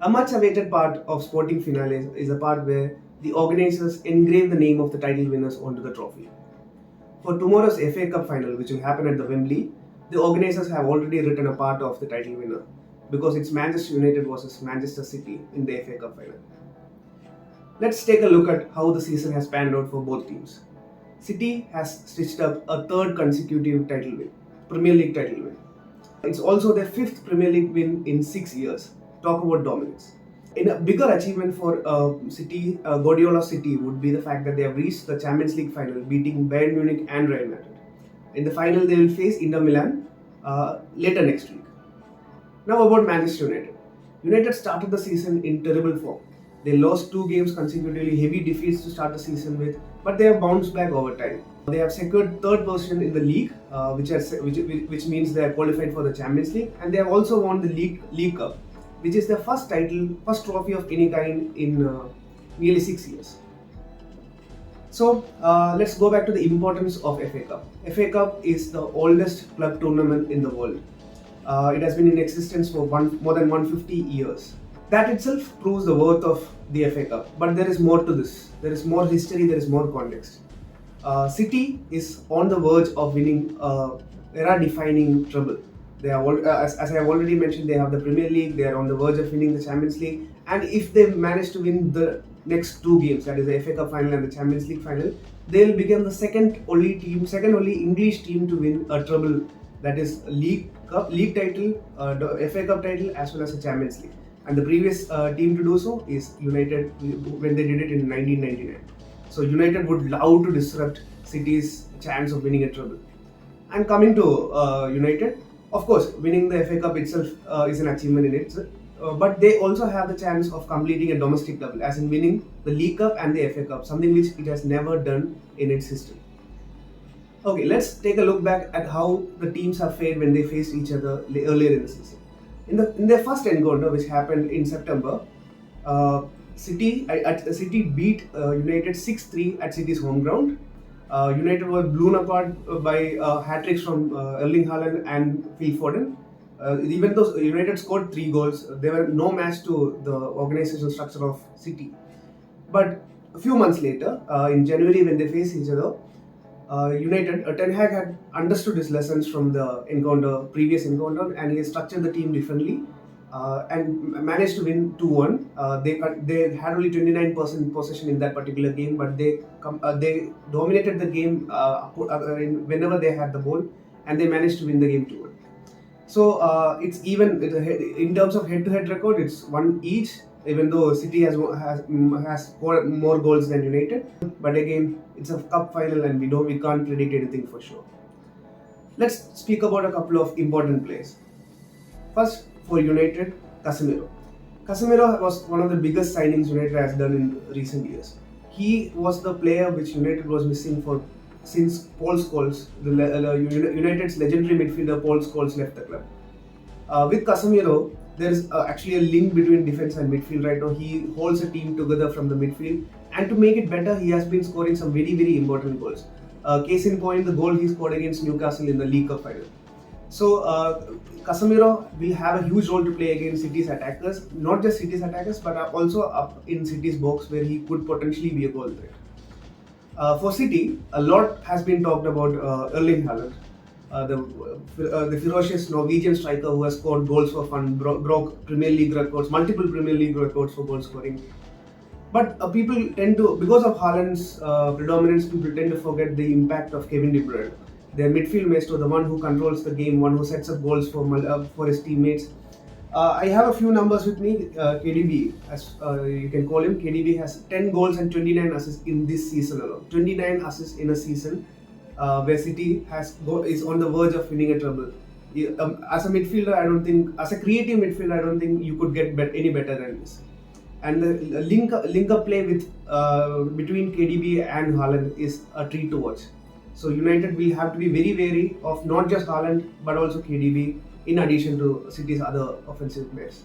A much awaited part of sporting finales is a part where the organizers engrave the name of the title winners onto the trophy. For tomorrow's FA Cup final, which will happen at the Wembley, the organizers have already written a part of the title winner because it's Manchester United versus Manchester City in the FA Cup final. Let's take a look at how the season has panned out for both teams. City has stitched up a third consecutive title win, Premier League title win. It's also their fifth Premier League win in 6 years. Talk about dominance. In a bigger achievement for Guardiola City would be the fact that they have reached the Champions League final, beating Bayern Munich and Real Madrid. In the final, they will face Inter Milan later next week. Now about Manchester United. United started the season in terrible form. They lost 2 games consecutively, heavy defeats to start the season with, but they have bounced back over time. They have secured third position in the league, which means they are qualified for the Champions League, and they have also won the League Cup, which is their first trophy of any kind in nearly 6 years. So let's go back to the importance of FA Cup. FA Cup is the oldest club tournament in the world. It has been in existence for more than 150 years. That itself proves the worth of the FA Cup. But there is more to this. There is more history, there is more context. City is on the verge of winning era-defining treble. They are, as I have already mentioned, they have the Premier League, they are on the verge of winning the Champions League, and if they manage to win the next 2 games, that is the FA Cup final and the Champions League final, they will become the second only English team to win a treble, that is league title, the FA Cup title as well as the Champions League. And the previous team to do so is United when they did it in 1999. So United would love to disrupt City's chance of winning a treble. And coming to United, of course, winning the FA Cup itself is an achievement in it, but they also have the chance of completing a domestic double, as in winning the League Cup and the FA Cup, something which it has never done in its history. Okay, let's take a look back at how the teams have fared when they faced each other earlier in the season. In their first encounter, which happened in September, City beat United 6-3 at City's home ground. United were blown apart by hat-tricks from Erling Haaland and Phil Foden. Even though United scored 3 goals, they were no match to the organizational structure of City. But a few months later, in January when they faced each other, United, Ten Hag had understood his lessons from the previous encounter, and he structured the team differently and managed to win 2-1. They had only 29% possession in that particular game, but they dominated the game whenever they had the ball, and they managed to win the game 2-1. So it's even in terms of head-to-head record, it's 1 each. Even though City has scored more goals than United, but again, it's a cup final and we can't predict anything for sure. Let's speak about a couple of important players. First, for United, Casemiro. Casemiro was one of the biggest signings United has done in recent years. He was the player which United was missing since Paul Scholes, United's legendary midfielder Paul Scholes left the club. With Casemiro, there is actually a link between defense and midfield right now. He holds a team together from the midfield, and to make it better, he has been scoring some very, very important goals. Case in point, the goal he scored against Newcastle in the League Cup final. So Casemiro will have a huge role to play against City's attackers, not just City's attackers, but also up in City's box where he could potentially be a goal threat. For City, a lot has been talked about Erling Haaland. The ferocious Norwegian striker who has scored goals for fun, broke Premier League records, multiple Premier League records for goal scoring. But people tend to, because of Haaland's predominance, people tend to forget the impact of Kevin De Bruyne, their midfield maestro, the one who controls the game, one who sets up goals for his teammates. I have a few numbers with me. KDB, as you can call him, KDB has 10 goals and 29 assists in this season alone. 29 assists in a season. Where City is on the verge of winning a treble. As a midfielder, as a creative midfielder, I don't think you could get any better than this. And the link up play between KDB and Haaland is a treat to watch. So United will have to be very wary of not just Haaland but also KDB, in addition to City's other offensive players.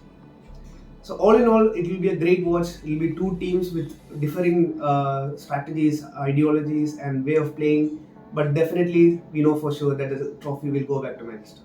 So all in all, it will be a great watch. It will be 2 teams with differing strategies, ideologies and way of playing. But definitely, we know for sure that the trophy will go back to Manchester.